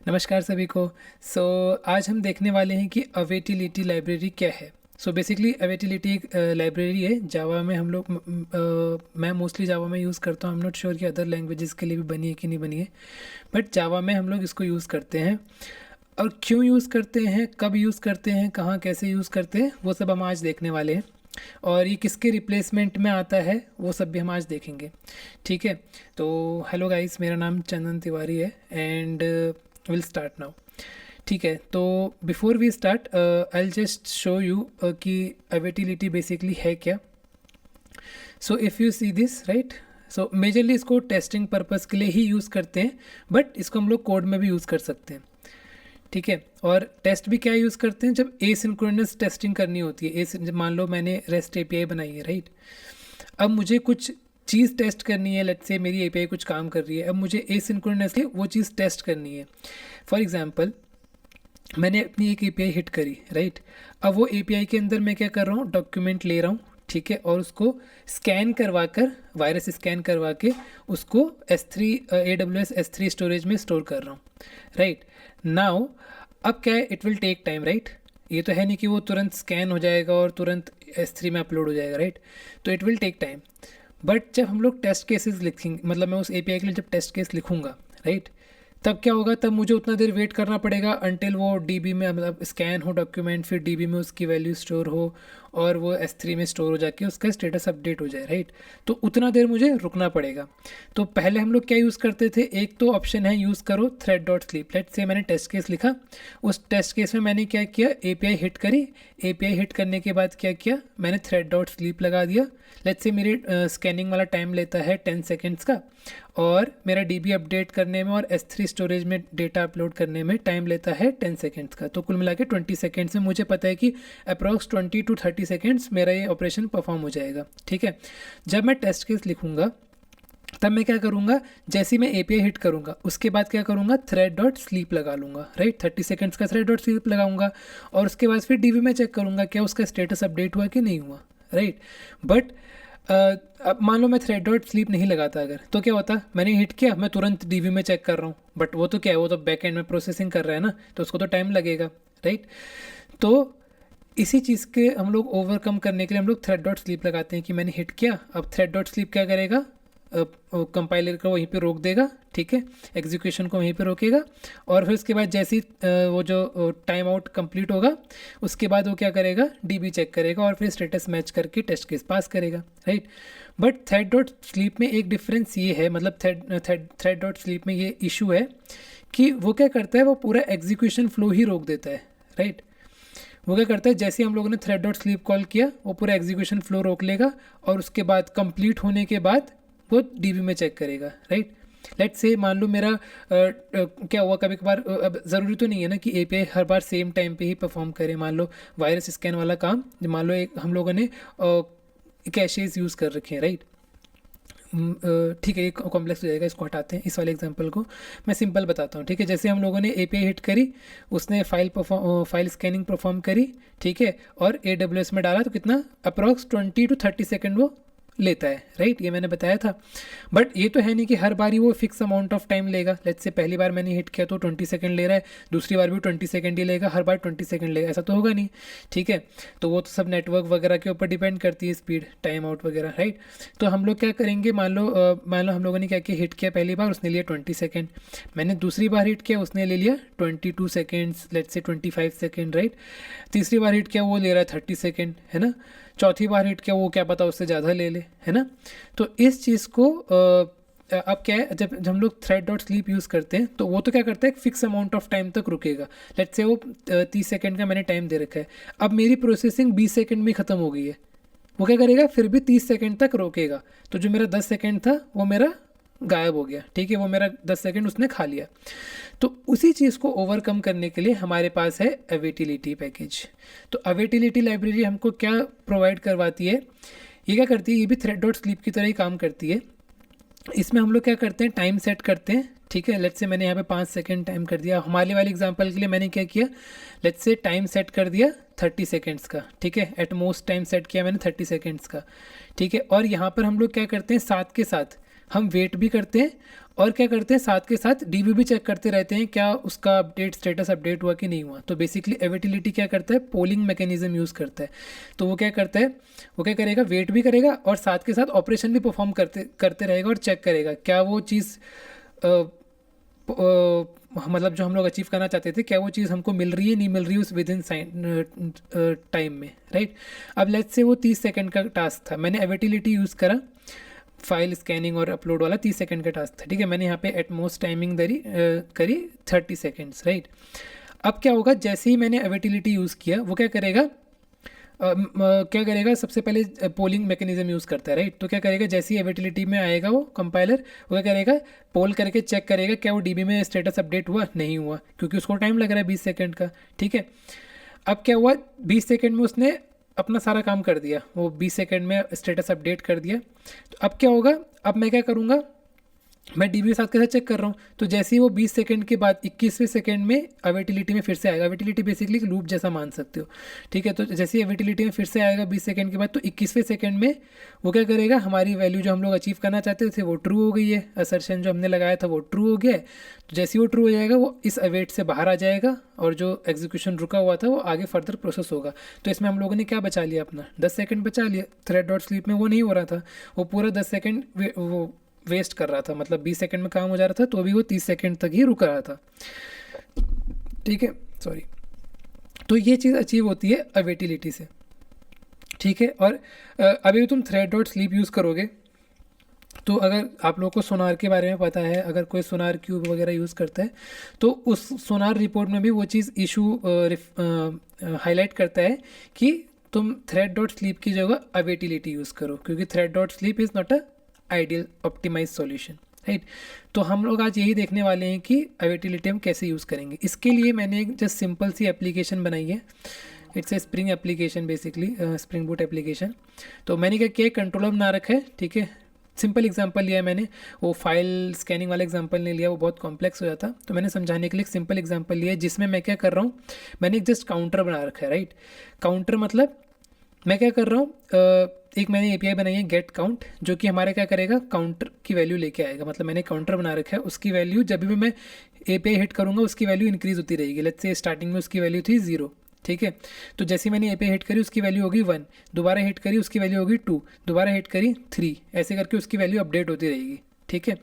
नमस्कार सभी को। आज हम देखने वाले हैं कि अवेटिलिटी लाइब्रेरी क्या है। बेसिकली अवेटिलिटी एक लाइब्रेरी है जावा में। हम लोग मैं मोस्टली जावा में यूज़ करता हूँ। आई एम नॉट श्योर कि अदर लैंग्वेजेस के लिए भी बनी है कि नहीं बनी है, बट जावा में हम लोग इसको यूज़ करते हैं। और क्यों यूज़ करते हैं, कब यूज़ करते हैं, कहाँ कैसे यूज़ करते हैं, वो सब हम आज देखने वाले हैं। और ये किसके रिप्लेसमेंट में आता है वो सब भी हम आज देखेंगे। ठीक है, तो हेलो गाइस, मेरा नाम चंदन तिवारी है एंड विल स्टार्ट नाउ। ठीक है, तो before we start I will just show you कि अवेटिलिटी बेसिकली है क्या। If you see this right, majorly इसको टेस्टिंग पर्पस के लिए ही यूज़ करते हैं, बट इसको हम लोग कोड में भी यूज़ कर सकते हैं। ठीक है, और टेस्ट भी क्या यूज़ करते हैं जब एसिंक्रोनस टेस्टिंग करनी होती है। जब मान लो मैंने रेस्ट एपीआई बनाई है राइट, अब मुझे कुछ चीज़ टेस्ट करनी है। लेट्स से मेरी एपीआई कुछ काम कर रही है, अब मुझे एसिंक्रोनसली वो चीज़ टेस्ट करनी है। फॉर एग्जांपल, मैंने अपनी एक एपीआई हिट करी राइट, अब वो एपीआई के अंदर मैं क्या कर रहा हूँ, डॉक्यूमेंट ले रहा हूँ। ठीक है, और उसको स्कैन करवा कर, वायरस स्कैन करवा के उसको S3 AWS S3 स्टोरेज में स्टोर कर रहा हूँ राइट। नाउ अब क्या है, it will take time right. ये तो है नहीं कि वो तुरंत स्कैन हो जाएगा और तुरंत S3 में अपलोड हो जाएगा राइट, तो it will take time. But जब हम लोग टेस्ट केसेस लिखेंगे, मतलब मैं उस एपीआई के लिए जब टेस्ट केस लिखूंगा राइट, तब क्या होगा, तब मुझे उतना देर वेट करना पड़ेगा अनटिल वो डीबी में मतलब स्कैन हो डॉक्यूमेंट, फिर डीबी में उसकी वैल्यू स्टोर हो और वो S3 में स्टोर हो जाके उसका स्टेटस अपडेट हो जाए राइट। तो उतना देर मुझे रुकना पड़ेगा। तो पहले हम लोग क्या यूज़ करते थे, एक तो ऑप्शन है यूज़ करो thread dot sleep. Let's say मैंने टेस्ट केस लिखा, उस टेस्ट केस में मैंने क्या किया, एपीआई हिट करी। एपीआई हिट करने के बाद क्या किया, मैंने थ्रेड डॉट स्लीप लगा दिया। लेट्स से मेरे स्कैनिंग वाला टाइम लेता है 10 सेकेंड्स का, और मेरा डीबी अपडेट करने में और S3 स्टोरेज में डेटा अपलोड करने में टाइम लेता है 10 सेकेंड्स का। तो कुल मिला के 20 सेकेंड्स में मुझे पता है कि अप्रॉक्स 20 to 30 सेकेंड्स मेरा ये ऑपरेशन परफॉर्म हो जाएगा। ठीक है, जब मैं टेस्ट केस लिखूंगा तब मैं क्या करूंगा, जैसे ही मैं एपीआई हिट करूंगा उसके बाद क्या करूंगा, थ्रेड डॉट स्लीप लगा लूंगा राइट। 30 सेकेंड्स का थ्रेड डॉट स्लीप लगाऊंगा और उसके बाद फिर डीबी में चेक करूंगा क्या उसका स्टेटस अपडेट हुआ कि नहीं हुआ राइट। बट अब मान लो मैं थ्रेड डॉट स्लीप नहीं लगाता अगर, तो क्या होता, मैंने हिट किया, मैं तुरंत डीबी में चेक कर रहा हूँ, बट वो तो क्या है, वो तो बैक एंड में प्रोसेसिंग कर रहा है ना, तो उसको तो टाइम लगेगा राइट। तो इसी चीज़ के हम लोग ओवरकम करने के लिए हम लोग थ्रेड डॉट स्लीप लगाते हैं कि मैंने हिट किया, अब थ्रेड डॉट स्लीप क्या करेगा, कंपाइलर को वहीं पे रोक देगा। ठीक है, एग्जीक्यूशन को वहीं पे रोकेगा, और फिर उसके बाद जैसे ही वो जो टाइम आउट कंप्लीट होगा उसके बाद वो क्या करेगा, डीबी चेक करेगा और फिर स्टेटस मैच करके टेस्ट केस पास करेगा right. But thread dot sleep में एक डिफरेंस ये है, मतलब थ्रेड डॉट स्लीप में ये इशू है कि वो क्या करता है, वो पूरा एग्जीक्यूशन फ्लो ही रोक देता है राइट। वो क्या करता है, जैसे हम लोगों ने थ्रेड डॉट स्लीप कॉल किया वो पूरा एग्जीक्यूशन फ्लो रोक लेगा, और उसके बाद कंप्लीट होने के बाद वो डीबी में चेक करेगा राइट। लेट्स से मान लो मेरा क्या हुआ, कभी कभार अब ज़रूरी तो नहीं है ना कि एपीआई हर बार सेम टाइम पे ही परफॉर्म करे। मान लो वायरस स्कैन वाला काम, मान लो एक हम लोगों ने कैशेज यूज़ कर रखे हैं राइट। ठीक है, ये कॉम्प्लेक्स हो जाएगा, इसको हटाते हैं। इस वाले एग्जांपल को मैं सिंपल बताता हूँ। ठीक है, जैसे हम लोगों ने एपीआई हिट करी, उसने फाइल स्कैनिंग परफॉर्म करी, ठीक है, और AWS में डाला, तो कितना अप्रॉक्स 20 to 30 सेकेंड वो लेता है राइट, ये मैंने बताया था। बट ये तो है नहीं कि हर बार ही वो फिक्स अमाउंट ऑफ टाइम लेगा। लेट्स से पहली बार मैंने हिट किया तो 20 सेकंड ले रहा है, दूसरी बार भी 20 सेकंड ही लेगा, हर बार 20 सेकंड लेगा, ऐसा तो होगा नहीं। ठीक है, तो वो तो सब नेटवर्क वगैरह के ऊपर डिपेंड करती है, स्पीड, टाइम आउट वगैरह राइट। तो हम लोग क्या करेंगे, मान लो हम लोगों ने क्या किया, हिट किया पहली बार, उसने लिया 20 सेकेंड, मैंने दूसरी बार हिट किया, उसने ले लिया 22 seconds, let's say 25 second right. तीसरी बार हिट किया, वो ले रहा है 30 सेकेंड, है ना। चौथी बार हिट किया, वो क्या पता उससे ज़्यादा ले ले, है ना। तो इस चीज़ को अब क्या है, जब हम लोग थ्रेड डॉट स्लीप यूज़ करते हैं तो वो तो क्या करता है, एक फिक्स अमाउंट ऑफ टाइम तक रुकेगा। लेट्स से वो 30 सेकंड का मैंने टाइम दे रखा है, अब मेरी प्रोसेसिंग 20 सेकंड में ख़त्म हो गई है, वो क्या करेगा, फिर भी 30 सेकंड तक रोकेगा। तो जो मेरा 10 सेकंड था वो मेरा गायब हो गया। ठीक है, वो मेरा 10 सेकंड उसने खा लिया। तो उसी चीज़ को ओवरकम करने के लिए हमारे पास है अवेटिलिटी पैकेज। तो अवेटिलिटी लाइब्रेरी हमको क्या प्रोवाइड करवाती है, ये क्या करती है, ये भी थ्रेड डॉट स्लीप की तरह ही काम करती है। इसमें हम लोग क्या करते हैं, टाइम सेट करते हैं। ठीक है, लेट्स से मैंने यहाँ पे 5 सेकंड टाइम कर दिया। हमारे वाले एग्जांपल के लिए मैंने क्या किया, लेट्स से टाइम सेट कर दिया 30 सेकंड्स का। ठीक है, एट मोस्ट टाइम सेट किया मैंने 30 सेकंड्स का। ठीक है, और यहाँ पर हम लोग क्या करते हैं, साथ के साथ हम वेट भी करते हैं और क्या करते हैं, साथ के साथ डीबी भी चेक करते रहते हैं क्या उसका अपडेट स्टेटस अपडेट हुआ कि नहीं हुआ। तो बेसिकली अवेटिलिटी क्या करता है, पोलिंग मैकेनिज्म यूज़ करता है। तो वो क्या करता है, वो क्या करेगा, वेट भी करेगा और साथ के साथ ऑपरेशन भी परफॉर्म करते करते रहेगा और चेक करेगा क्या वो चीज़ मतलब जो हम लोग अचीव करना चाहते थे क्या वो चीज़ हमको मिल रही है नहीं मिल रही है उस विद इन टाइम में, राइट। अब लेट्स से वो 30 सेकंड का टास्क था, मैंने अवेटिलिटी यूज़ करा, फाइल स्कैनिंग और अपलोड वाला 30 सेकंड का टास्क था, ठीक है। मैंने यहाँ पे एटमोस्ट टाइमिंग करी 30 सेकेंड्स, राइट। अब क्या होगा, जैसे ही मैंने अवेटिलिटी यूज़ किया वो क्या करेगा, क्या करेगा, सबसे पहले पोलिंग मैकेनिज्म यूज़ करता है, राइट। तो क्या करेगा, जैसे ही अवेटिलिटी में आएगा वो कंपाइलर, वो क्या करेगा, पोल करके चेक करेगा क्या वो डीबी में स्टेटस अपडेट हुआ नहीं हुआ, क्योंकि उसको टाइम लग रहा है 20 सेकंड का, ठीक है। अब क्या हुआ, 20 सेकंड में उसने अपना सारा काम कर दिया, वो 20 सेकंड में स्टेटस अपडेट कर दिया। तो अब क्या होगा, अब मैं क्या करूँगा, मैं डीबी के साथ के साथ चेक कर रहा हूँ। तो जैसे ही वो 20 सेकंड के बाद 21वें सेकंड में अवेटिलिटी में फिर से आएगा, अवेटिलिटी बेसिकली लूप जैसा मान सकते हो, ठीक है। तो जैसे ही अवेटिलिटी में फिर से आएगा 20 सेकंड के बाद, तो 21वें सेकंड में वो क्या करेगा, हमारी वैल्यू जो हम लोग अचीव करना चाहते थे वो ट्रू हो गई है, असर्शन जो हमने लगाया था वो ट्रू हो गया है। तो जैसे ही वो ट्रू हो जाएगा वो इस अवेट से बाहर आ जाएगा और जो एग्जीक्यूशन रुका हुआ था वो आगे फर्दर प्रोसेस होगा। तो इसमें हम लोगों ने क्या बचा लिया, अपना 10 सेकंड बचा लिया। थ्रेड डॉट स्लीप में वो नहीं हो रहा था, वो पूरा 10 सेकंड वो वेस्ट कर रहा था, मतलब 20 सेकंड में काम हो जा रहा था तो भी वो 30 सेकंड तक ही रुक रहा था, ठीक है, सॉरी। तो ये चीज़ अचीव होती है अवेटिलिटी से, ठीक है। और अभी तुम थ्रेड डॉट स्लीप यूज़ करोगे तो अगर आप लोगों को सोनार के बारे में पता है, अगर कोई सोनार क्यूब वगैरह यूज़ करता है तो उस सोनार रिपोर्ट में भी वो चीज़ इशू हाईलाइट करता है कि तुम थ्रेड डॉट स्लीप की जगह अवेटिलिटी यूज़ करो, क्योंकि thread dot sleep is not a ideal optimize solution, right. तो हम लोग आज यही देखने वाले हैं कि अवेटिलिटी हम कैसे यूज़ करेंगे। इसके लिए मैंने एक जस्ट सिंपल सी एप्लीकेशन बनाई है, it's a spring application, basically spring boot application. तो मैंने क्या किया, कंट्रोलर बना रखा है, ठीक है। सिंपल एग्जांपल लिया है मैंने, वो फाइल स्कैनिंग वाला एग्जांपल नहीं लिया, वो बहुत कॉम्प्लेक्स हो जाता। तो मैंने समझाने के लिए एक सिंपल एग्जांपल लिया है जिसमें मैं क्या कर रहा हूँ, मैंने एक जस्ट काउंटर बना रखा है, राइट। काउंटर मतलब मैं क्या कर रहा हूँ, एक मैंने एपीआई बनाई है गेट काउंट, जो कि हमारा क्या करेगा, काउंटर की वैल्यू लेके आएगा। मतलब मैंने काउंटर बना रखा है, उसकी वैल्यू जब भी मैं एपीआई हिट करूँगा उसकी वैल्यू इंक्रीज होती रहेगी। लेट्स से स्टार्टिंग में उसकी वैल्यू थी 0, ठीक है। तो जैसे मैंने एपीआई हिट करी उसकी वैल्यू होगी 1, दोबारा हिट करी उसकी वैल्यू होगी 2, दोबारा हिट करी 3, ऐसे करके उसकी वैल्यू अपडेट होती रहेगी, ठीक है।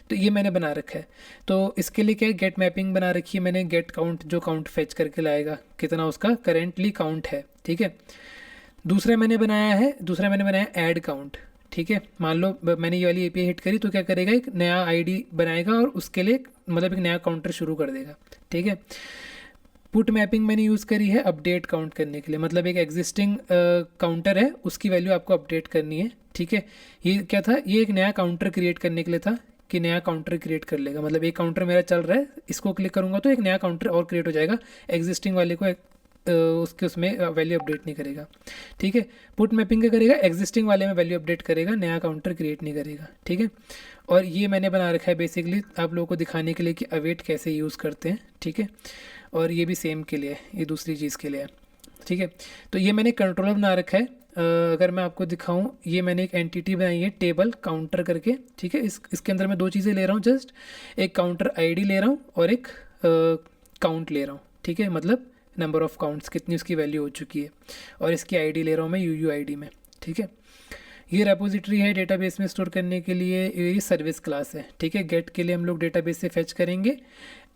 तो ये मैंने बना रखा है। तो इसके लिए क्या है, गेट मैपिंग बना रखी है मैंने, गेट काउंट जो काउंट फेच करके लाएगा कितना उसका करेंटली काउंट है, ठीक है। दूसरा मैंने बनाया ऐड काउंट, ठीक है। मान लो मैंने ये वाली एपीआई हिट करी तो क्या करेगा, एक नया आईडी बनाएगा और उसके लिए मतलब एक नया काउंटर शुरू कर देगा, ठीक है। पुट मैपिंग मैंने यूज़ करी है अपडेट काउंट करने के लिए, मतलब एक एग्जिस्टिंग काउंटर है उसकी वैल्यू आपको अपडेट करनी है, ठीक है। ये क्या था, ये एक नया काउंटर क्रिएट करने के लिए था कि नया काउंटर क्रिएट कर लेगा, मतलब एक काउंटर मेरा चल रहा है, इसको क्लिक करूँगा तो एक नया काउंटर और क्रिएट हो जाएगा, एग्जिस्टिंग वाले को उसमें वैल्यू अपडेट नहीं करेगा, ठीक है। पुट मैपिंग का करेगा, एग्जिस्टिंग वाले में वैल्यू अपडेट करेगा, नया काउंटर क्रिएट नहीं करेगा, ठीक है। और ये मैंने बना रखा है बेसिकली आप लोगों को दिखाने के लिए कि अवेट कैसे यूज़ करते हैं, ठीक है। और ये भी सेम के लिए है, ये दूसरी चीज़ के लिए है, ठीक है। तो ये मैंने कंट्रोलर बना रखा है। अगर मैं आपको दिखाऊं, ये मैंने एक एंटिटी बनाई है टेबल काउंटर करके, ठीक है। इसके अंदर मैं दो चीज़ें ले रहा हूँ, जस्ट एक काउंटर आईडी ले रहा हूँ और एक काउंट ले रहा हूँ, ठीक है। मतलब नंबर ऑफ काउंट्स कितनी उसकी वैल्यू हो चुकी है, और इसकी आईडी ले रहा हूँ मैं यूआईडी में, ठीक है। ये रेपोजिटरी है डेटाबेस में स्टोर करने के लिए, ये सर्विस क्लास है, ठीक है। गेट के लिए हम लोग डेटाबेस से फेच करेंगे,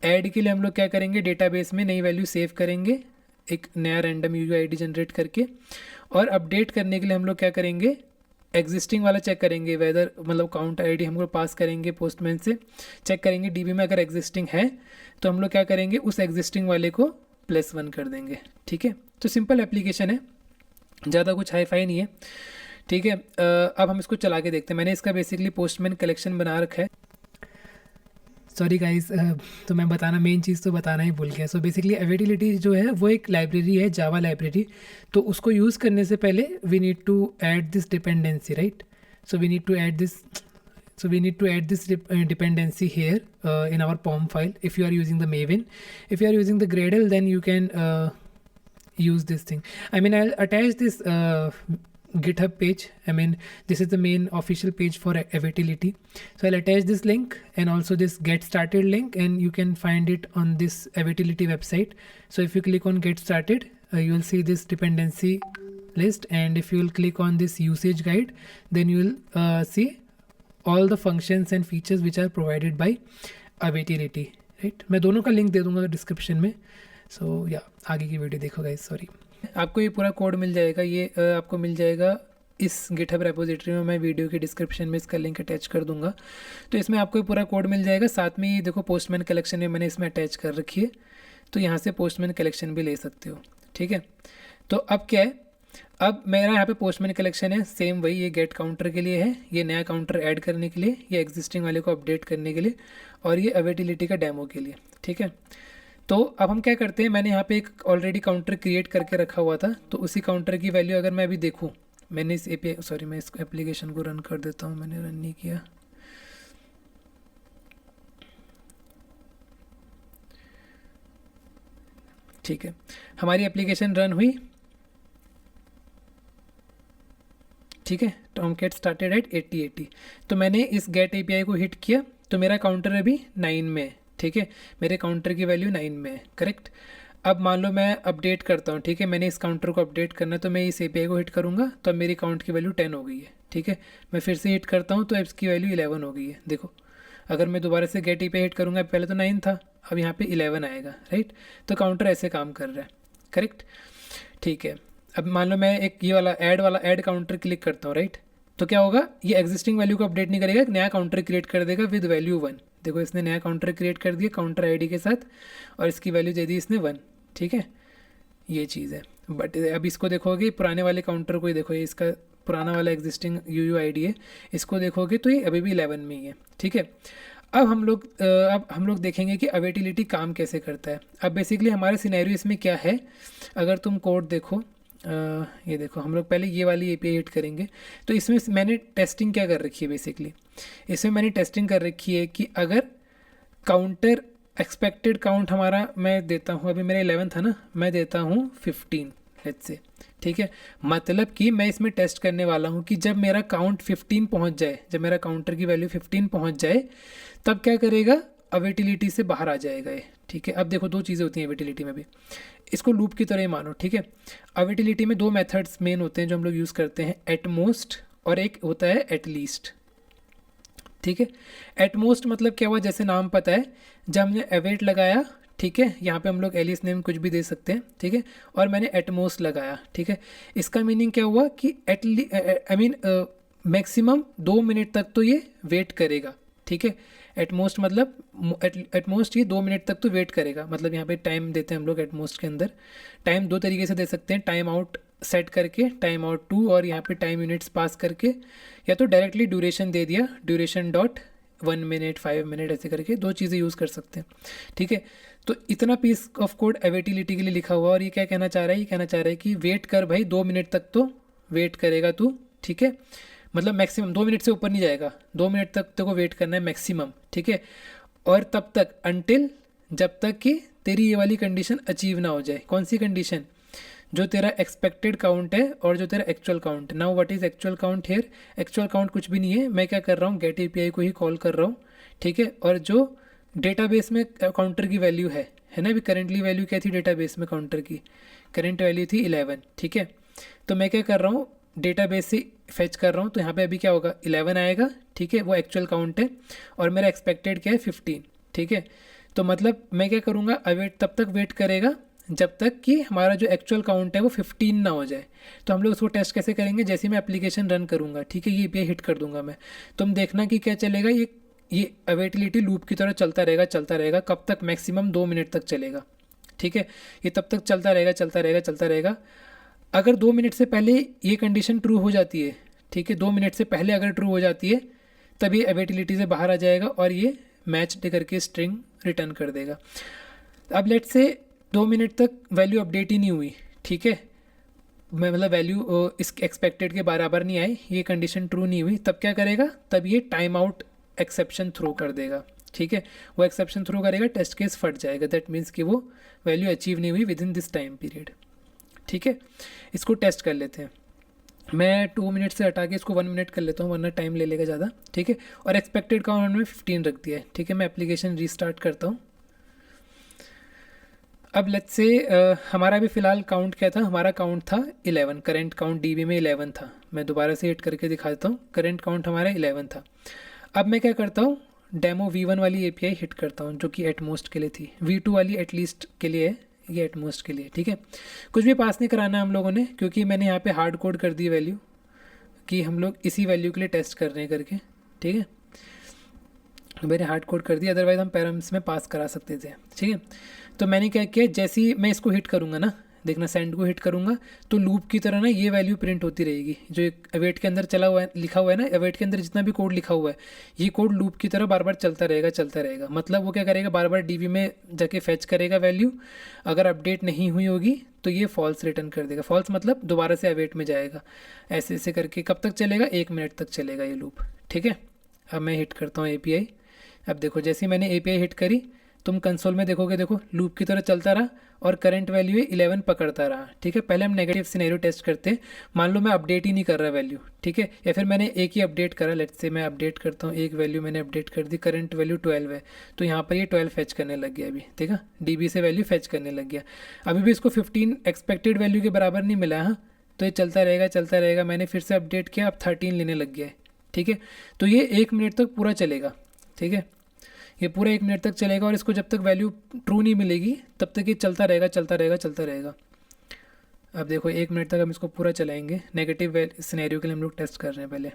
ऐड के लिए हम लोग क्या करेंगे, डेटाबेस में नई वैल्यू सेव करेंगे एक नया रैंडम यूआईडी जनरेट करके, और अपडेट करने के लिए हम लोग क्या करेंगे, एग्जिस्टिंग वाला चेक करेंगे वेदर, मतलब काउंट आईडी हम लोग पास करेंगे पोस्टमैन से, चेक करेंगे डीबी में अगर एग्जिस्टिंग है तो हम लोग क्या करेंगे, उस एग्जिस्टिंग वाले को +1 कर देंगे, ठीक है। तो सिंपल एप्लीकेशन है, ज़्यादा कुछ हाई फाई नहीं है, ठीक है। अब हम इसको चला के देखते हैं। मैंने इसका बेसिकली पोस्टमैन कलेक्शन बना रखा है। सॉरी गाइस, तो मैं बताना मेन चीज़ तो बताना ही भूल गया। सो बेसिकली अवेटिलिटी जो है वो एक लाइब्रेरी है, जावा लाइब्रेरी। तो उसको यूज़ करने से पहले we need to add this dependency, right. So we need to add this dependency here in our POM file if you are using the Maven. If you are using the Gradle, then you can use this thing. I mean, I'll attach this GitHub page. I mean, this is the main official page for Avatility. So I'll attach this link and also this get started link, and you can find it on this Avatility website. So if you click on get started, you will see this dependency list, and if you will click on this usage guide, then you will see all the functions and features which are provided by Avatility, right? मैं दोनों का link दे दूंगा description में. सो या आगे की video देखो guys. Sorry, आपको ये पूरा कोड मिल जाएगा. ये आपको मिल जाएगा इस गिटहब रेपोजिटरी में. मैं वीडियो के डिस्क्रिप्शन में इसका लिंक अटैच कर दूंगा. तो इसमें आपको ये पूरा कोड मिल जाएगा. साथ में ये देखो पोस्टमैन कलेक्शन में मैंने इसमें अटैच कर रखी है, तो यहाँ से पोस्टमैन कलेक्शन भी ले सकते हो. ठीक है, तो अब क्या है, अब मेरा यहाँ पे पोस्टमैन कलेक्शन है सेम वही. ये गेट काउंटर के लिए है, ये नया काउंटर ऐड करने के लिए, ये एग्जिस्टिंग वाले को अपडेट करने के लिए, और ये अवेटिलिटी का डेमो के लिए. ठीक है, तो अब हम क्या करते हैं, मैंने यहाँ पे एक ऑलरेडी काउंटर क्रिएट करके रखा हुआ था, तो उसी काउंटर की वैल्यू अगर मैं अभी देखूँ, मैंने इस एपीआई सॉरी मैं इस एप्लीकेशन को रन कर देता हूँ, मैंने रन नहीं किया. ठीक है, हमारी एप्लीकेशन रन हुई. ठीक है, टॉमकैट स्टार्टेड एट 8080. तो मैंने इस गेट एपीआई को हिट किया, तो मेरा काउंटर अभी 9 में है. ठीक है, मेरे काउंटर की वैल्यू 9 में है. करेक्ट. अब मान लो मैं अपडेट करता हूँ. ठीक है, मैंने इस काउंटर को अपडेट करना है, तो मैं इस एपीआई को हिट करूँगा, तो अब मेरी काउंट की वैल्यू 10 हो गई है. ठीक है, मैं फिर से हिट करता हूँ, तो अब इसकी वैल्यू 11 हो गई है. देखो, अगर मैं दोबारा से गेट एपीआई हिट करूँगा, पहले तो 9 था, अब यहाँ पे 11 आएगा. राइट, तो काउंटर ऐसे काम कर रहा है. करेक्ट. ठीक है, अब मान लो मैं एक ये वाला ऐड काउंटर क्लिक करता हूँ. राइट, तो क्या होगा, ये एग्जिस्टिंग वैल्यू को अपडेट नहीं करेगा, एक नया काउंटर क्रिएट कर देगा विद वैल्यू 1. देखो, इसने नया काउंटर क्रिएट कर दिया काउंटर आईडी के साथ, और इसकी वैल्यू दे दी इसने 1. ठीक है, ये चीज़ है. बट अब इसको देखोगे, पुराने वाले काउंटर को ही देखो, ये इसका पुराना वाला एग्जिस्टिंग यूयू आईडी है, इसको देखोगे तो ये अभी भी 11 में ही है. ठीक है, अब हम लोग देखेंगे कि अवेटिलिटी काम कैसे करता है. अब बेसिकली हमारा सिनेरियो इसमें क्या है, अगर तुम कोड देखो, ये देखो, हम लोग पहले ये वाली एपीआई हिट करेंगे. तो इसमें मैंने टेस्टिंग क्या कर रखी है, बेसिकली इसमें मैंने टेस्टिंग कर रखी है कि अगर काउंटर एक्सपेक्टेड काउंट हमारा मैं देता हूँ, अभी मेरा 11 था ना, मैं देता हूँ 15 लेट्स से. ठीक है, मतलब कि मैं इसमें टेस्ट करने वाला हूँ कि जब मेरा काउंट 15 पहुँच जाए, जब मेरा काउंटर की वैल्यू 15 पहुँच जाए, तब क्या करेगा, अवेटिलिटी से बाहर आ जाएगा ये. ठीक है, अब देखो, दो चीज़ें होती हैं अवेटिलिटी में भी, इसको लूप की तरह ही मानो. ठीक है, अवेटिलिटी में दो मेथड्स मेन होते हैं जो हम लोग यूज़ करते हैं, एट मोस्ट और एक होता है एट लीस्ट. ठीक है, एट मोस्ट मतलब क्या हुआ, जैसे नाम पता है, जब हमने अवेट लगाया, ठीक है, यहाँ पे हम लोग एलिस नेम कुछ भी दे सकते हैं. ठीक है, और मैंने एट मोस्ट लगाया. ठीक है, इसका मीनिंग क्या हुआ कि मैक्सिमम 2 मिनट तक तो ये वेट करेगा. ठीक है, एट मोस्ट मतलब एट मोस्ट ये 2 मिनट तक तो वेट करेगा. मतलब यहाँ पे टाइम देते हैं हम लोग एट मोस्ट के अंदर. टाइम दो तरीके से दे सकते हैं, टाइम आउट सेट करके, टाइम आउट 2, और यहाँ पे टाइम यूनिट्स पास करके, या तो डायरेक्टली ड्यूरेशन दे दिया, ड्यूरेशन डॉट 1 मिनट 5 मिनट ऐसे करके, दो चीज़ें यूज़ कर सकते हैं. ठीक है, तो इतना पीस ऑफ कोड अवेटिलिटी के लिए लिखा हुआ, और ये क्या कहना चाह रहा है, ये कहना चाह रहा है कि वेट कर भाई, 2 मिनट तक तो वेट करेगा तू. ठीक है, मतलब मैक्सिमम 2 मिनट से ऊपर नहीं जाएगा, 2 मिनट तक तेरे को वेट करना है मैक्सिमम. ठीक है, और तब तक अनटिल, जब तक कि तेरी ये वाली कंडीशन अचीव ना हो जाए. कौन सी कंडीशन, जो तेरा एक्सपेक्टेड काउंट है और जो तेरा actual count. Now what is actual count here, actual count कुछ भी नहीं है, मैं क्या कर रहा हूँ, गेट एपीआई को ही कॉल कर रहा हूँ. ठीक है, और जो डेटाबेस में काउंटर की वैल्यू है ना, अभी करेंटली वैल्यू क्या थी डेटाबेस में काउंटर की, करंट वैल्यू थी 11. ठीक है, तो मैं क्या कर रहा हूँ, डेटाबेस से फेच कर रहा हूँ, तो यहाँ पे अभी क्या होगा, 11 आएगा. ठीक है, वो एक्चुअल काउंट है, और मेरा एक्सपेक्टेड क्या है 15. ठीक है, तो मतलब मैं क्या करूँगा, अवेट तब तक वेट करेगा जब तक कि हमारा जो एक्चुअल काउंट है वो 15 ना हो जाए. तो हम लोग उसको टेस्ट कैसे करेंगे, जैसे मैं एप्लीकेशन रन करूँगा. ठीक है, ये एपीआई हिट कर दूंगा मैं, तुम देखना कि क्या चलेगा, ये अवेटिलिटी लूप की तरह चलता रहेगा. कब तक, मैक्सिमम 2 मिनट तक चलेगा. ठीक है, ये तब तक चलता रहेगा. अगर 2 मिनट से पहले ये कंडीशन ट्रू हो जाती है, ठीक है, 2 मिनट से पहले अगर ट्रू हो जाती है, तब ये अवेटिलिटी से बाहर आ जाएगा और ये मैच करके स्ट्रिंग रिटर्न कर देगा. अब लेट्स से 2 मिनट तक वैल्यू अपडेट ही नहीं हुई. ठीक है, मैं मतलब वैल्यू इस एक्सपेक्टेड के बराबर नहीं आई, ये कंडीशन ट्रू नहीं हुई, तब क्या करेगा, तब ये टाइम आउट एक्सेप्शन थ्रो कर देगा. ठीक है, वो एक्सेप्शन थ्रो करेगा, टेस्ट केस फट जाएगा. दैट मीन्स कि वो वैल्यू अचीव नहीं हुई with in this time period. ठीक है, इसको टेस्ट कर लेते हैं. मैं 2 मिनट से हटा के इसको 1 मिनट कर लेता हूँ, वरना टाइम ले लेगा ज़्यादा, ठीक है। और एक्सपेक्टेड काउंट हमने 15 रख दिया है, ठीक है। मैं एप्लीकेशन रीस्टार्ट करता हूँ। अब लेट्स से हमारा भी फ़िलहाल काउंट क्या था, हमारा काउंट था 11, करेंट काउंट डीबी में 11 था। मैं दोबारा से हिट करके दिखा देता हूँ, करेंट काउंट हमारा 11 था। अब मैं क्या करता हूँ, डेमो V1 वाली एपीआई हिट करता हूँ, जो कि एटमोस्ट के लिए थी। V2 वाली एटलीस्ट के लिए है, ये एटमोस्ट के लिए, ठीक है। कुछ भी पास नहीं कराना है हम लोगों ने, क्योंकि मैंने यहाँ पे हार्ड कोड कर दी वैल्यू कि हम लोग इसी वैल्यू के लिए टेस्ट कर रहे हैं करके, ठीक है। मैंने हार्ड कोड कर दिया, अदरवाइज हम पैराम्स में पास करा सकते थे, ठीक है। तो मैंने क्या किया, जैसे ही मैं इसको हिट करूँगा ना, देखना सेंड को हिट करूँगा तो लूप की तरह ना ये वैल्यू प्रिंट होती रहेगी, जो एक अवेट के अंदर चला हुआ है, लिखा हुआ है ना, अवेट के अंदर जितना भी कोड लिखा हुआ है, ये कोड लूप की तरह बार बार चलता रहेगा, चलता रहेगा। मतलब वो क्या करेगा, बार बार डीबी में जाके फैच करेगा वैल्यू, अगर अपडेट नहीं हुई होगी तो ये फॉल्स रिटर्न कर देगा। फॉल्स मतलब दोबारा से अवेट में जाएगा, ऐसे ऐसे करके कब तक चलेगा, 1 मिनट तक चलेगा ये लूप, ठीक है। अब मैं हिट करता हूँ एपीआई। अब देखो जैसे ही मैंने एपीआई हिट करी, तुम कंसोल में देखोगे, देखो लूप की तरह चलता रहा और करंट वैल्यू 11 पकड़ता रहा, ठीक है। पहले हम नेगेटिव सिनेरियो टेस्ट करते हैं, मान लो मैं अपडेट ही नहीं कर रहा वैल्यू, ठीक है, या फिर मैंने एक ही अपडेट करा, लेट्स से मैं अपडेट करता हूँ, एक वैल्यू मैंने अपडेट कर दी, करंट वैल्यू 12 है, तो यहाँ पर ये 12 फैच करने लग गया अभी, ठीक है, डीबी से वैल्यू फैच करने लग गया। अभी भी इसको 15 एक्सपेक्टेड वैल्यू के बराबर नहीं मिला है, तो ये चलता रहेगा चलता रहेगा। मैंने फिर से अपडेट किया, अब 13 लेने लग गया है, ठीक है। तो ये 1 मिनट तक पूरा चलेगा, ठीक है, ये पूरा 1 मिनट तक चलेगा। और इसको जब तक वैल्यू ट्रू नहीं मिलेगी तब तक ये चलता रहेगा चलता रहेगा चलता रहेगा। अब देखो 1 मिनट तक हम इसको पूरा चलाएंगे। नेगेटिव सिनेरियो के लिए हम लोग टेस्ट कर रहे हैं पहले।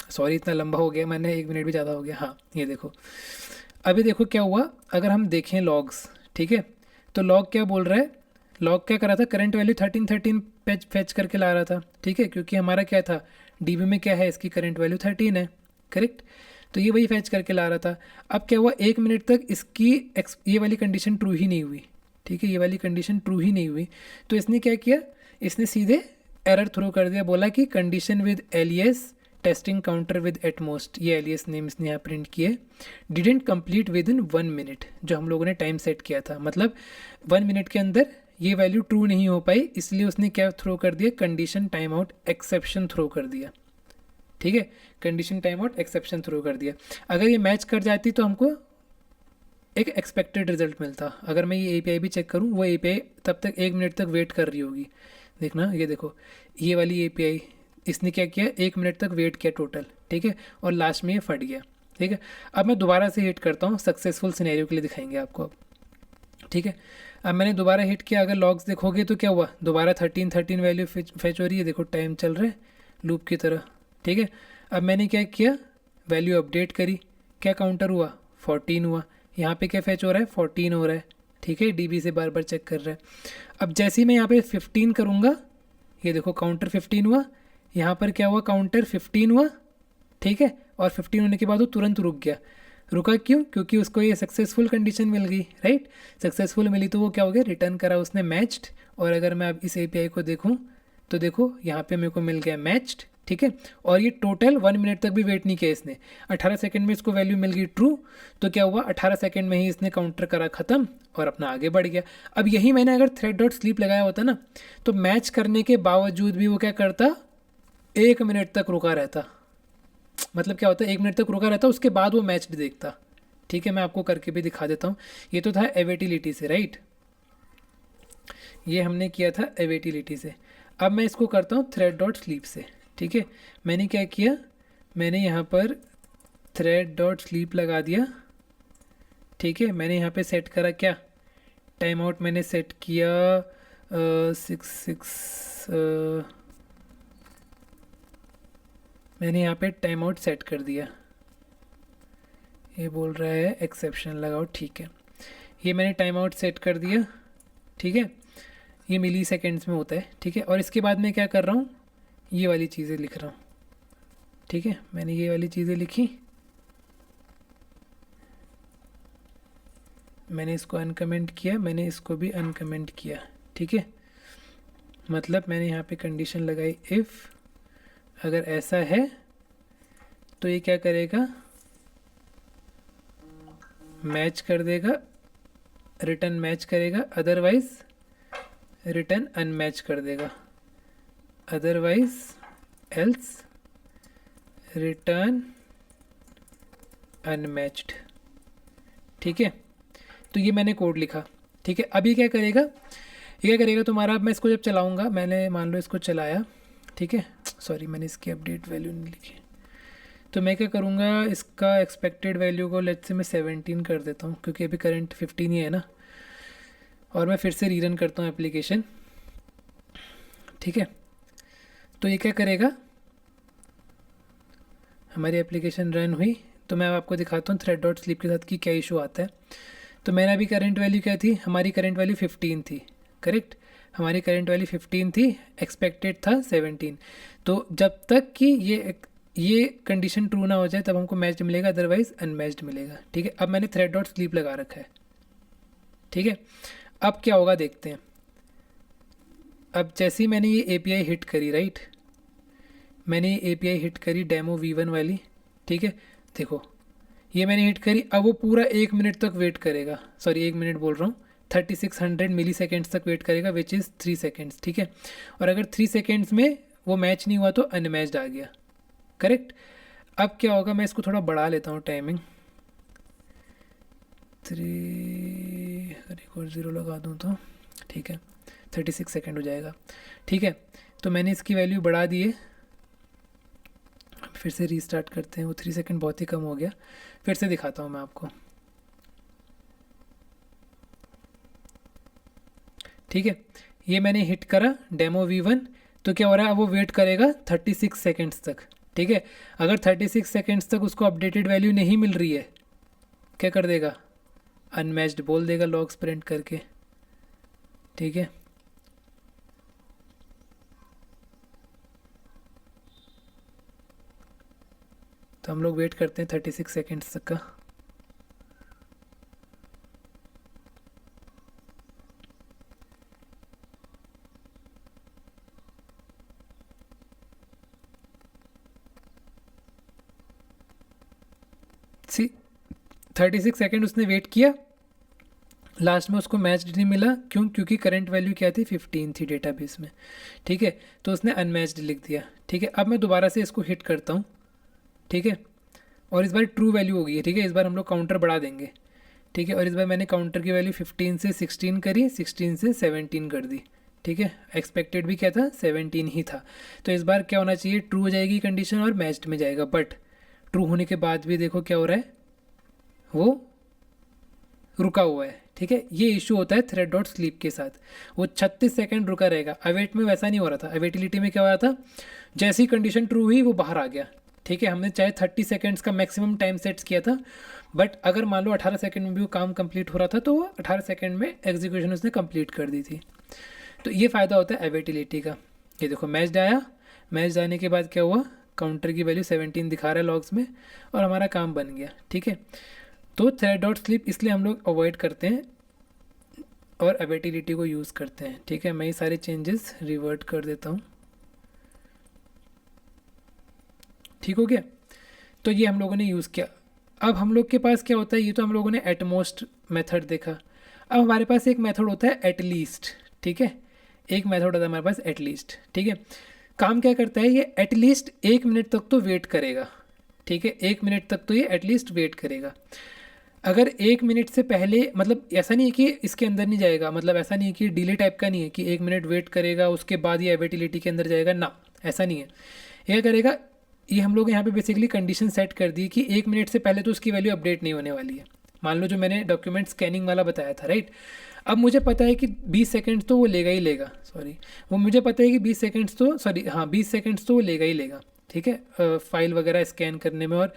सॉरी इतना लंबा हो गया, मैंने 1 मिनट भी ज़्यादा हो गया। हाँ ये देखो, अभी देखो क्या हुआ, अगर हम देखें लॉग्स, ठीक है, तो लॉग क्या बोल रहा है, लॉग क्या कर रहा था, करंट वैल्यू 13 फैच करके ला रहा था, ठीक है, क्योंकि हमारा क्या था, डीबी में क्या है, इसकी करंट वैल्यू 13 है, करेक्ट। तो ये वही फैच करके ला रहा था। अब क्या हुआ, 1 मिनट तक इसकी ये वाली कंडीशन ट्रू ही नहीं हुई, ठीक है, ये वाली कंडीशन ट्रू ही नहीं हुई। तो इसने क्या किया, इसने सीधे एरर थ्रो कर दिया, बोला कि condition with alias testing counter with at most, ये एलियस नेम इसने यहाँ प्रिंट किए, didn't complete within 1 minute, जो हम लोगों ने टाइम सेट किया था, मतलब 1 मिनट के अंदर ये वैल्यू ट्रू नहीं हो पाई, इसलिए उसने क्या थ्रो कर दिया, condition timeout exception throw कर दिया, ठीक है, condition timeout exception throw कर दिया। अगर ये मैच कर जाती तो हमको एक एक्सपेक्टेड रिजल्ट मिलता। अगर मैं ये एपीआई भी चेक करूँ, वो एपीआई तब तक 1 मिनट तक वेट कर रही होगी, देखना ये देखो, ये वाली एपीआई इसने क्या किया, 1 मिनट तक वेट किया टोटल, ठीक है, और लास्ट में ये फट गया, ठीक है। अब मैं दोबारा से हिट करता हूँ, सक्सेसफुल सिनेरियो के लिए दिखाएंगे आपको अब, ठीक है। अब मैंने दोबारा हिट किया, अगर लॉग्स देखोगे तो क्या हुआ, दोबारा 13 वैल्यू फैच हो रही है, देखो टाइम चल रहा है लूप की तरह, ठीक है। अब मैंने क्या किया, वैल्यू अपडेट करी, क्या काउंटर हुआ, 14 हुआ, यहाँ पे क्या फैच हो रहा है, 14 हो रहा है, ठीक है, डीबी से बार बार चेक कर रहा है। अब जैसे ही मैं यहाँ पे 15 करूँगा, ये देखो काउंटर 15 हुआ, यहाँ पर क्या हुआ, काउंटर 15 हुआ, ठीक है, और 15 होने के बाद वो तुरंत रुक गया। रुका क्यों, क्योंकि उसको ये सक्सेसफुल कंडीशन मिल गई, राइट, सक्सेसफुल मिली तो वो क्या हो गया, रिटर्न करा उसने मैच्ड। और अगर मैं अब इस एपीआई को देखूँ तो देखो यहाँ पे मेरे को मिल गया मैच्ड, ठीक है, और ये टोटल 1 मिनट तक भी वेट नहीं किया इसने, 18 सेकंड में इसको वैल्यू मिल गई ट्रू। तो क्या हुआ, 18 सेकंड में ही इसने काउंटर करा ख़त्म और अपना आगे बढ़ गया। अब यही मैंने अगर थ्रेड डॉट स्लीप लगाया होता ना, तो मैच करने के बावजूद भी वो क्या करता, 1 मिनट तक रुका रहता। मतलब क्या होता है, 1 मिनट तक रुका रहता, उसके बाद वो मैच देखता, ठीक है। मैं आपको करके भी दिखा देता हूँ। ये तो था एवेटिलिटी से, राइट, ये हमने किया था एवेटिलिटी से। अब मैं इसको करता हूँ थ्रेड डॉट स्लीप से, ठीक है। मैंने क्या किया, मैंने यहाँ पर थ्रेड डॉट स्लीप लगा दिया, ठीक है। मैंने यहाँ पे सेट करा क्या, टाइम आउट मैंने सेट किया 6 मैंने यहाँ पे टाइम आउट सेट कर दिया। ये बोल रहा है एक्सेप्शन लगाओ, ठीक है, ये मैंने टाइम आउट सेट कर दिया, ठीक है, ये मिली सेकेंड्स में होता है, ठीक है। और इसके बाद मैं क्या कर रहा हूँ, ये वाली चीज़ें लिख रहा हूँ, ठीक है, मैंने ये वाली चीज़ें लिखी, मैंने इसको अनकमेंट किया, मैंने इसको भी अनकमेंट किया, ठीक है। मतलब मैंने यहाँ पे कंडीशन लगाई इफ़ अगर ऐसा है तो ये क्या करेगा, मैच कर देगा, रिटर्न मैच करेगा, अदरवाइज रिटर्न अनमैच कर देगा, अदरवाइज एल्स रिटर्न अनमैच्ड। ठीक है, तो ये मैंने कोड लिखा। ठीक है, अब ये क्या करेगा, ये क्या करेगा तुम्हारा, अब मैं इसको जब चलाऊंगा, मैंने मान लो इसको चलाया, ठीक है, सॉरी मैंने इसकी अपडेट वैल्यू नहीं लिखी, तो मैं क्या करूँगा, इसका एक्सपेक्टेड वैल्यू को लेट्स से मैं 17 कर देता हूँ, क्योंकि अभी करंट 15 ही है ना, और मैं फिर से रीरन करता हूँ एप्लीकेशन। ठीक है, तो ये क्या करेगा, हमारी एप्लीकेशन रन हुई, तो मैं आपको दिखाता हूँ थ्रेड डॉट स्लीप के साथ कि क्या इशू आता है। तो मैंने अभी करंट वैल्यू क्या थी, हमारी करंट वैल्यू 15 थी, करेक्ट, हमारी करंट वैल्यू 15 थी, एक्सपेक्टेड था 17। तो जब तक कि ये कंडीशन ट्रू ना हो जाए तब हमको मैच्ड मिलेगा, अदरवाइज अनमैच्ड मिलेगा। ठीक है, अब मैंने थ्रेड डॉट स्लीप लगा रखा है। ठीक है, अब क्या होगा देखते हैं। अब जैसे ही मैंने ये एपीआई हिट करी, राइट, मैंने ये एपीआई हिट करी डेमो V1 वाली, ठीक है, देखो ये मैंने हिट करी, अब वो पूरा 1 मिनट तक वेट करेगा, सॉरी 1 मिनट बोल रहा हूँ, 3600 मिली सेकेंड्स तक वेट करेगा, विच इज़ 3 सेकेंड्स। ठीक है, और अगर 3 सेकेंड्स में वो मैच नहीं हुआ तो अनमैच्ड आ गया, करेक्ट। अब क्या होगा, मैं इसको थोड़ा बढ़ा लेता हूँ टाइमिंग, 3 अगर एक और 0 लगा दूँ तो ठीक है 36 सेकेंड हो जाएगा। ठीक है, तो मैंने इसकी वैल्यू बढ़ा दी है, फिर से रीस्टार्ट करते हैं, वो 3 सेकेंड बहुत ही कम हो गया, फिर से दिखाता हूँ मैं आपको। ठीक है, ये मैंने हिट करा डेमो V1, तो क्या हो रहा है, अब वो वेट करेगा 36 सेकेंड्स तक। ठीक है, अगर 36 सेकेंड्स तक उसको अपडेटेड वैल्यू नहीं मिल रही है, क्या कर देगा, अनमैच्ड बोल देगा लॉग्स प्रिंट करके। ठीक है, तो हम लोग वेट करते हैं 36 सेकेंड्स तक का। सी 36 सेकेंड उसने वेट किया, लास्ट में उसको मैच नहीं मिला, क्यों, क्योंकि करंट वैल्यू क्या थी, 15 थी डेटाबेस में। ठीक है, तो उसने अनमैच्ड लिख दिया। ठीक है, अब मैं दोबारा से इसको हिट करता हूँ। ठीक है, और इस बार ट्रू वैल्यू हो गई है। ठीक है, इस बार हम लोग काउंटर बढ़ा देंगे। ठीक है, और इस बार मैंने काउंटर की वैल्यू 15 से 16 करी, 16 से 17 कर दी। ठीक है, एक्सपेक्टेड भी क्या था, 17 ही था। तो इस बार क्या होना चाहिए, ट्रू हो जाएगी कंडीशन और मैच्ड में जाएगा, बट ट्रू होने के बाद भी देखो क्या हो रहा है, वो रुका हुआ है। ठीक है, ये इशू होता है थ्रेड डॉट स्लीप के साथ, वो 36 सेकंड रुका रहेगा। अवेट में वैसा नहीं हो रहा था, अवेटिलिटी में क्या हो रहा था, जैसी कंडीशन ट्रू हुई वो बाहर आ गया। ठीक है, हमने चाहे 30 सेकंड्स का मैक्सिमम टाइम सेट्स किया था, बट अगर मान लो 18 सेकंड में भी वो काम कंप्लीट हो रहा था तो वो 18 सेकंड में एग्जीक्यूशन उसने कंप्लीट कर दी थी। तो ये फ़ायदा होता है अवेटिलिटी का। ये देखो मैच आया, मैच आने के बाद क्या हुआ, काउंटर की वैल्यू 17 दिखा रहा है लॉग्स में, और हमारा काम बन गया। ठीक है, तो थ्रेड डॉट स्लीप इसलिए हम लोग अवॉइड करते हैं और अवेटिलिटी को यूज़ करते हैं। ठीक है, मैं ये सारे चेंजेस रिवर्ट कर देता हूँ। ठीक हो गया, तो ये हम लोगों ने यूज़ किया। अब हम लोग के पास क्या होता है, ये तो हम लोगों ने एटमोस्ट मेथड देखा। अब हमारे पास एक मेथड होता है एटलीस्ट। ठीक है, एक मेथड होता है हमारे पास एटलीस्ट। ठीक है, काम क्या करता है, ये एटलीस्ट 1 मिनट तक तो वेट करेगा। ठीक है, 1 मिनट तक तो ये एटलीस्ट वेट करेगा। अगर 1 मिनट से पहले, मतलब ऐसा नहीं है कि इसके अंदर नहीं जाएगा, मतलब ऐसा नहीं है कि डिले टाइप का नहीं है कि 1 मिनट वेट करेगा उसके बाद ये अवेटिलिटी के अंदर जाएगा ना, ऐसा नहीं है। ये करेगा, ये हम लोग यहाँ पे बेसिकली कंडीशन सेट कर दी कि 1 मिनट से पहले तो उसकी वैल्यू अपडेट नहीं होने वाली है। मान लो जो मैंने डॉक्यूमेंट स्कैनिंग वाला बताया था, राइट, अब मुझे पता है कि 20 सेकंड्स तो वो लेगा ही लेगा, सॉरी वो मुझे पता है कि 20 सेकंड्स तो, सॉरी हाँ 20 सेकंड्स तो वो लेगा ही लेगा। ठीक है, फाइल वगैरह स्कैन करने में और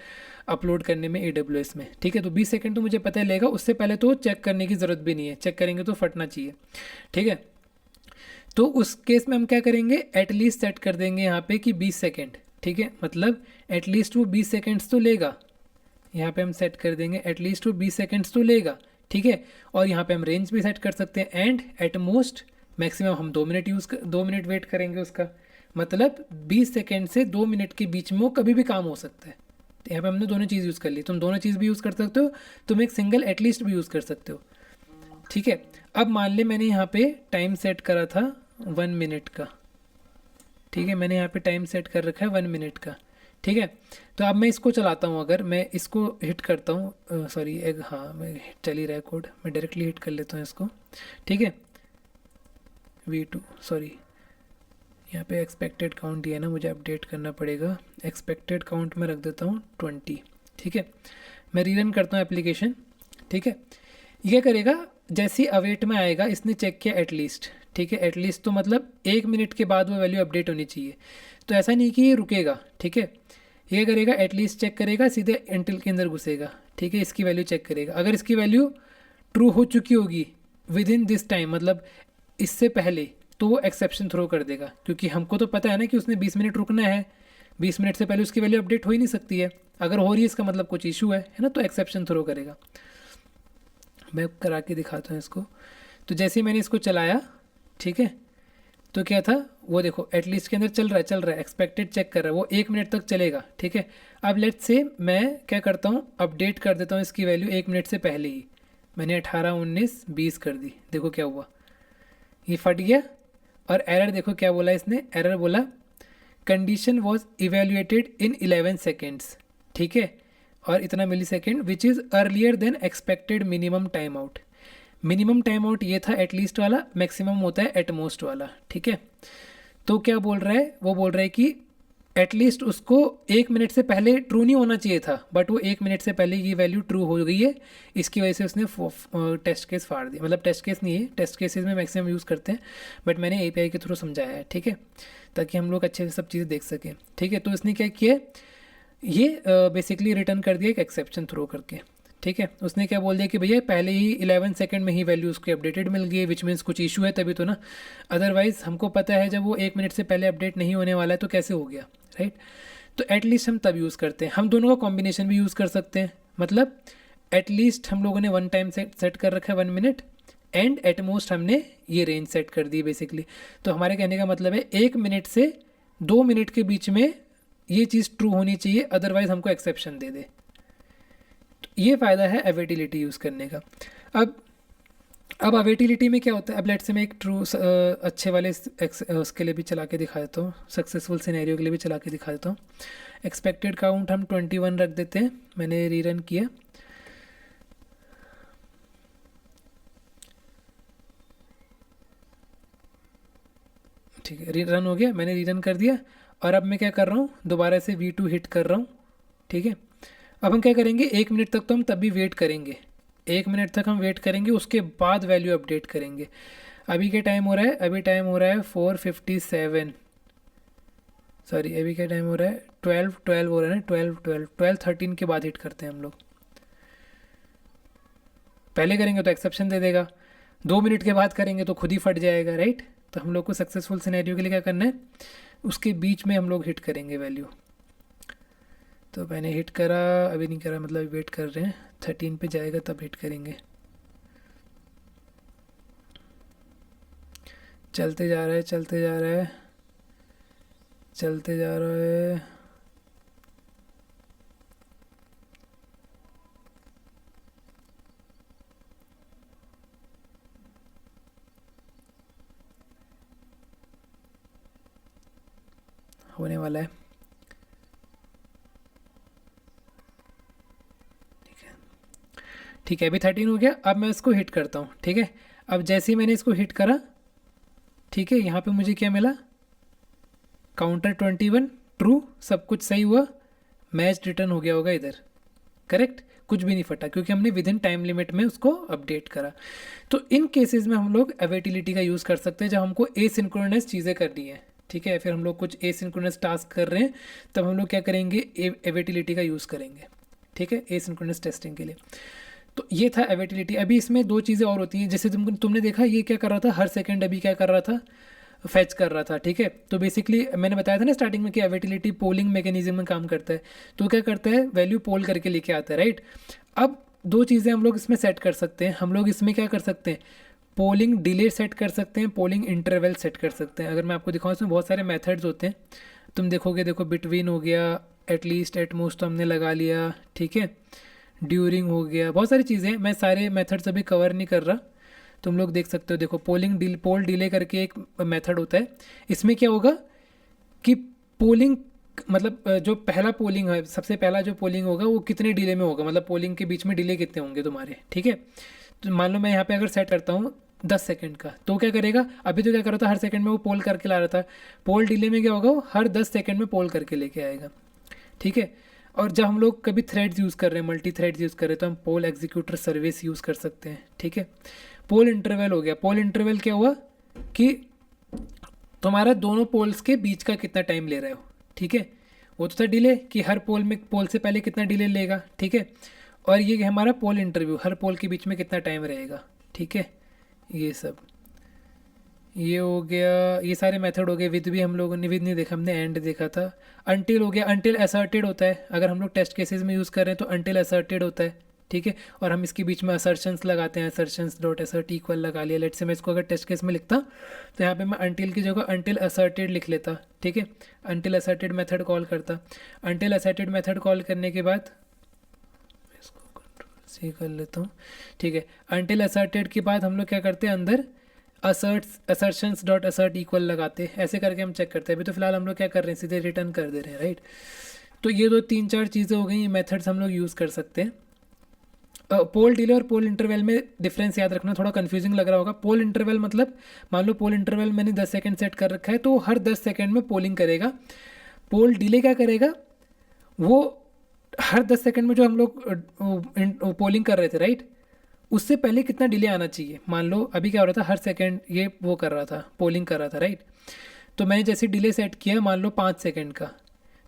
अपलोड करने में AWS में। ठीक है, तो 20 सेकंड तो मुझे पता है लेगा, उससे पहले तो चेक करने की ज़रूरत भी नहीं है, चेक करेंगे तो फटना चाहिए। ठीक है, तो उस केस में हम क्या करेंगे, एटलीस्ट सेट कर देंगे यहाँ पे कि 20 सेकेंड। ठीक है, मतलब एटलीस्ट वो 20 सेकेंड्स तो लेगा, यहाँ पे हम सेट कर देंगे एटलीस्ट वो 20 सेकेंड्स तो लेगा। ठीक है, और यहाँ पे हम रेंज भी सेट कर सकते हैं, एंड एट मोस्ट मैक्सिमम हम 2 मिनट वेट करेंगे उसका, मतलब 20 सेकेंड से 2 मिनट के बीच में वो कभी भी काम हो सकता है। तो यहाँ पे हमने दोनों चीज़ यूज़ कर ली, तुम दोनों चीज़ भी यूज़ कर सकते हो, तुम एक सिंगल एटलीस्ट भी यूज़ कर सकते हो। ठीक है, अब मान ले मैंने यहाँ पे टाइम सेट करा था 1 मिनट का। ठीक है, मैंने यहाँ पे टाइम सेट कर रखा है 1 मिनट का। ठीक है, तो अब मैं इसको चलाता हूँ, अगर मैं इसको हिट करता हूँ, सॉरी एक, हाँ मैं चल ही रहा है कोड, मैं डायरेक्टली हिट कर लेता हूँ इसको। ठीक है, V2, सॉरी यहाँ पे एक्सपेक्टेड काउंट दिया है ना, मुझे अपडेट करना पड़ेगा। एक्सपेक्टेड काउंट में रख देता हूँ 20। ठीक है, मैं रीरन करता हूँ एप्लीकेशन। ठीक है, ये करेगा जैसे ही अवेट में आएगा, इसने चेक किया एटलीस्ट। ठीक है, एटलीस्ट तो मतलब 1 मिनट के बाद वो वैल्यू अपडेट होनी चाहिए, तो ऐसा नहीं कि ये रुकेगा। ठीक है, ये करेगा एटलीस्ट चेक करेगा, सीधे एंटिल के अंदर घुसेगा। ठीक है, इसकी वैल्यू चेक करेगा, अगर इसकी वैल्यू ट्रू हो चुकी होगी विद इन दिस टाइम, मतलब इससे पहले, तो वो एक्सेप्शन थ्रो कर देगा, क्योंकि हमको तो पता है ना कि उसने 20 मिनट रुकना है, 20 मिनट से पहले उसकी वैल्यू अपडेट हो ही नहीं सकती है। अगर हो रही है इसका मतलब कुछ इशू है ना, तो एक्सेप्शन थ्रो करेगा। मैं करा के दिखाता हूँ इसको। तो जैसे ही मैंने इसको चलाया, ठीक है, तो क्या था, वो देखो एटलीस्ट के अंदर चल रहा है, एक्सपेक्टेड चेक कर रहा है, वो 1 मिनट तक चलेगा। ठीक है, अब लेट्स से मैं क्या करता हूँ, अपडेट कर देता हूँ इसकी वैल्यू 1 मिनट से पहले ही। मैंने 18, 19, 20 कर दी, देखो क्या हुआ, ये फट गया। और एरर देखो क्या बोला इसने, एरर बोला condition was evaluated in 11 seconds. ठीक है, और इतना millisecond which is earlier than expected minimum time out. Minimum time out ये था एटलीस्ट वाला, मैक्सिमम होता है एटमोस्ट वाला। ठीक है, तो क्या बोल रहा है, वो बोल रहा है कि एटलीस्ट उसको 1 मिनट से पहले ट्रू नहीं होना चाहिए था, बट वो 1 मिनट से पहले ये वैल्यू ट्रू हो गई है, इसकी वजह से उसने टेस्ट केस फाड़ दिया। मतलब टेस्ट केस नहीं है, टेस्ट केसेस में मैक्सिमम यूज़ करते हैं, बट मैंने API के थ्रू समझाया है। ठीक है, ताकि हम लोग अच्छे से सब चीज़ें देख सकें। ठीक है, तो इसने क्या किया, ये बेसिकली रिटर्न कर दिया एक एक्सेप्शन थ्रो करके। ठीक है, उसने क्या बोल दिया कि भैया पहले ही 11 सेकंड में ही वैल्यू उसको अपडेटेड मिल गई है, विच मीन्स कुछ इशू है तभी तो ना, अदरवाइज हमको पता है जब वो 1 मिनट से पहले अपडेट नहीं होने वाला है तो कैसे हो गया, राइट। तो एटलीस्ट हम तब यूज़ करते हैं, हम दोनों का कॉम्बिनेशन भी यूज़ कर सकते हैं। मतलब एटलीस्ट हम लोगों ने 1 टाइम सेट कर रखा है 1 मिनट, एंड एट मोस्ट हमने ये रेंज सेट कर दी बेसिकली। तो हमारे कहने का मतलब है 1 मिनट से 2 मिनट के बीच में ये चीज़ ट्रू होनी चाहिए, अदरवाइज हमको एक्सेप्शन दे दे। तो ये फ़ायदा है अवेटिलिटी यूज़ करने का। अब अवेटिलिटी में क्या होता है, अब लेट से मैं एक ट्रू अच्छे वाले उसके लिए भी चला के दिखा देता हूँ, सक्सेसफुल सिनेरियो के लिए भी चला के दिखा देता हूँ। एक्सपेक्टेड काउंट हम 21 रख देते हैं, मैंने रीरन किया। ठीक है, रीरन हो गया, मैंने रीरन कर दिया। और अब मैं क्या कर रहा हूँ, दोबारा से V2 हिट कर रहा हूँ। ठीक है, अब हम क्या करेंगे, 1 मिनट तक तो हम तब भी वेट करेंगे, 1 मिनट तक हम वेट करेंगे, उसके बाद वैल्यू अपडेट करेंगे। अभी क्या टाइम हो रहा है, अभी टाइम हो रहा है 4:57, सॉरी अभी क्या टाइम हो रहा है 12 हो रहा है ना, 12:13 के बाद हिट करते हैं हम लोग। पहले करेंगे तो एक्सेप्शन दे देगा, 2 मिनट के बाद करेंगे तो खुद ही फट जाएगा, राइट। तो हम लोग को सक्सेसफुल सिनेरियो के लिए क्या करना है, उसके बीच में हम लोग हिट करेंगे वैल्यू। तो मैंने हिट करा, अभी नहीं करा, मतलब वेट कर रहे हैं, 13 पे जाएगा तब हिट करेंगे। चलते जा रहा है, चलते जा रहा है, चलते जा रहा है। होने वाला है, ठीक है, अभी 13 हो गया। अब मैं इसको हिट करता हूँ। ठीक है, अब जैसे ही मैंने इसको हिट करा, ठीक है, यहाँ पे मुझे क्या मिला, काउंटर 21 ट्रू, सब कुछ सही हुआ, मैच रिटर्न हो गया होगा इधर, करेक्ट, कुछ भी नहीं फटा क्योंकि हमने विद इन टाइम लिमिट में उसको अपडेट करा। तो इन केसेस में हम लोग अवेटिलिटी का यूज़ कर सकते हैं जब हमको एसिंक्रोनस चीज़ें करनी है। ठीक है, फिर हम लोग कुछ एसिंक्रोनस टास्क कर रहे हैं, तब हम लोग क्या करेंगे, अवेटिलिटी का यूज़ करेंगे। ठीक है, एसिंक्रोनस टेस्टिंग के लिए। तो ये था अवेटिलिटी। अभी इसमें 2 चीज़ें और होती हैं, जैसे तुमने देखा ये क्या कर रहा था, हर सेकंड अभी क्या कर रहा था, फैच कर रहा था। ठीक है, तो बेसिकली मैंने बताया था ना स्टार्टिंग में कि अवेटिलिटी पोलिंग मैकेनिज्म में काम करता है। तो क्या करता है, वैल्यू पोल करके लेके आता है, राइट। अब 2 चीज़ें हम लोग इसमें सेट कर सकते हैं, हम लोग इसमें क्या कर सकते हैं, पोलिंग डिले सेट कर सकते हैं, पोलिंग इंटरवल सेट कर सकते हैं। अगर मैं आपको दिखाऊँ इसमें बहुत सारे मेथड्स होते हैं। तुम देखोगे, देखो बिटवीन हो गया, एटलीस्ट एटमोस्ट तो हमने लगा लिया, ठीक है, ड्यूरिंग हो गया, बहुत सारी चीज़ें। मैं सारे मेथड्स अभी कवर नहीं कर रहा, तुम लोग देख सकते हो। देखो पोल डिले करके एक मेथड होता है। इसमें क्या होगा कि पोलिंग मतलब जो पहला पोलिंग है, सबसे पहला जो पोलिंग होगा वो कितने डिले में होगा, मतलब पोलिंग के बीच में डिले कितने होंगे तुम्हारे, ठीक है। तो मान लो मैं यहाँ पे अगर सेट करता हूँ 10 सेकंड का, तो क्या करेगा, अभी तो क्या कर रहा था, हर सेकंड में वो पोल करके ला रहा था। पोल डिले में क्या होगा, वो हर 10 सेकंड में पोल करके लेके आएगा, ठीक है। और जब हम लोग कभी थ्रेड्स यूज़ कर रहे हैं, मल्टी थ्रेड्स यूज़ कर रहे हैं, तो हम पोल एग्जीक्यूटर सर्विस यूज़ कर सकते हैं, ठीक है। पोल इंटरवल हो गया। पोल इंटरवल क्या हुआ कि तुम्हारा दोनों पोल्स के बीच का कितना टाइम ले रहे हो, ठीक है। वो तो था डिले कि हर पोल से पहले कितना डिले लेगा, ठीक है। और ये हमारा पोल इंटरव्यू, हर पोल के बीच में कितना टाइम रहेगा, ठीक है। ये सब ये हो गया, ये सारे मेथड हो गए। विद भी हम लोगों ने विद नहीं देखा, हमने एंड देखा था। अनटिल हो गया, अनटिल असर्टेड होता है। अगर हम लोग टेस्ट केसेस में यूज़ कर रहे हैं तो अनटिल असर्टेड होता है, ठीक है। और हम इसके बीच में असर्शंस लगाते हैं, असर्शंस डॉट असर्ट इक्वल लगा लिया। लेट से मैं इसको अगर टेस्ट केस में लिखता तो यहाँ पे मैं अनटिल की जगह अनटिल असर्टेड लिख लेता, ठीक है। अनटिल असर्टेड मेथड कॉल करता। अनटिल असर्टेड मेथड कॉल करने के बाद इसको कंट्रोल सी कर लेता हूँ, ठीक है। अनटिल असर्टेड के बाद हम लोग क्या करते हैं, अंदर असर्शंस डॉट असर्ट इक्वल लगाते हैं। ऐसे करके हम चेक करते हैं। अभी तो फिलहाल हम लोग क्या कर रहे हैं, सीधे रिटर्न कर दे रहे हैं, राइट। तो ये 2-3-4 चीज़ें हो गई, ये मेथड्स हम लोग यूज़ कर सकते हैं। पोल डिले और पोल इंटरवल में डिफरेंस याद रखना, थोड़ा कंफ्यूजिंग लग रहा होगा। पोल इंटरवल मतलब मान लो पोल इंटरवल मैंने 10 सेकंड सेट कर रखा है, तो हर 10 सेकंड में पोलिंग करेगा। पोल डिले क्या करेगा, वो हर 10 सेकंड में जो हम लोग पोलिंग कर रहे थे, राइट, उससे पहले कितना डिले आना चाहिए। मान लो अभी क्या हो रहा था, हर सेकंड ये वो कर रहा था, पोलिंग कर रहा था, राइट। तो मैंने जैसे डिले सेट किया मान लो 5 सेकंड का,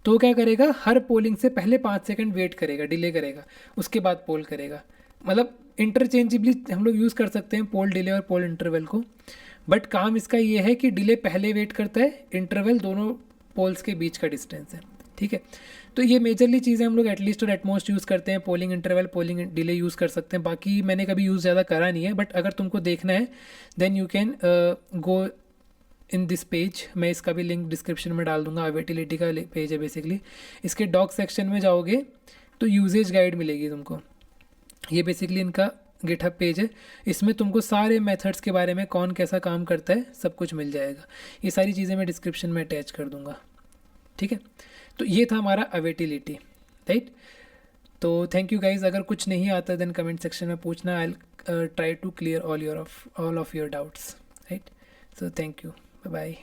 तो क्या करेगा, हर पोलिंग से पहले 5 सेकंड वेट करेगा, डिले करेगा, उसके बाद पोल करेगा। मतलब इंटरचेंजेबली हम लोग यूज़ कर सकते हैं पोल डिले और पोल इंटरवल को। बट काम इसका ये है कि डिले पहले वेट करता है, इंटरवल दोनों पोल्स के बीच का डिस्टेंस है, ठीक है। तो ये मेजरली चीज़ें हम लोग एटलीस्ट और एटमोस्ट यूज़ करते हैं। Polling interval, polling delay use कर सकते हैं। बाकी मैंने कभी यूज़ ज़्यादा करा नहीं है, बट अगर तुमको देखना है then you can go in this page. मैं इसका भी लिंक डिस्क्रिप्शन में डाल दूंगा। अवेटिलिटी का पेज है बेसिकली। इसके डॉक सेक्शन में जाओगे तो यूजेज गाइड मिलेगी तुमको। ये बेसिकली इनका गिटहब पेज है। इसमें तुमको सारे मेथड्स के बारे में, कौन कैसा काम करता है, सब कुछ मिल जाएगा। ये सारी चीज़ें मैं डिस्क्रिप्शन में अटैच कर दूंगा, ठीक है। तो ये था हमारा अवेटिलिटी, राइट। तो थैंक यू गाइज। अगर कुछ नहीं आता देन कमेंट सेक्शन में पूछना। I try to clear all of your doubts, right. So thank you, bye bye.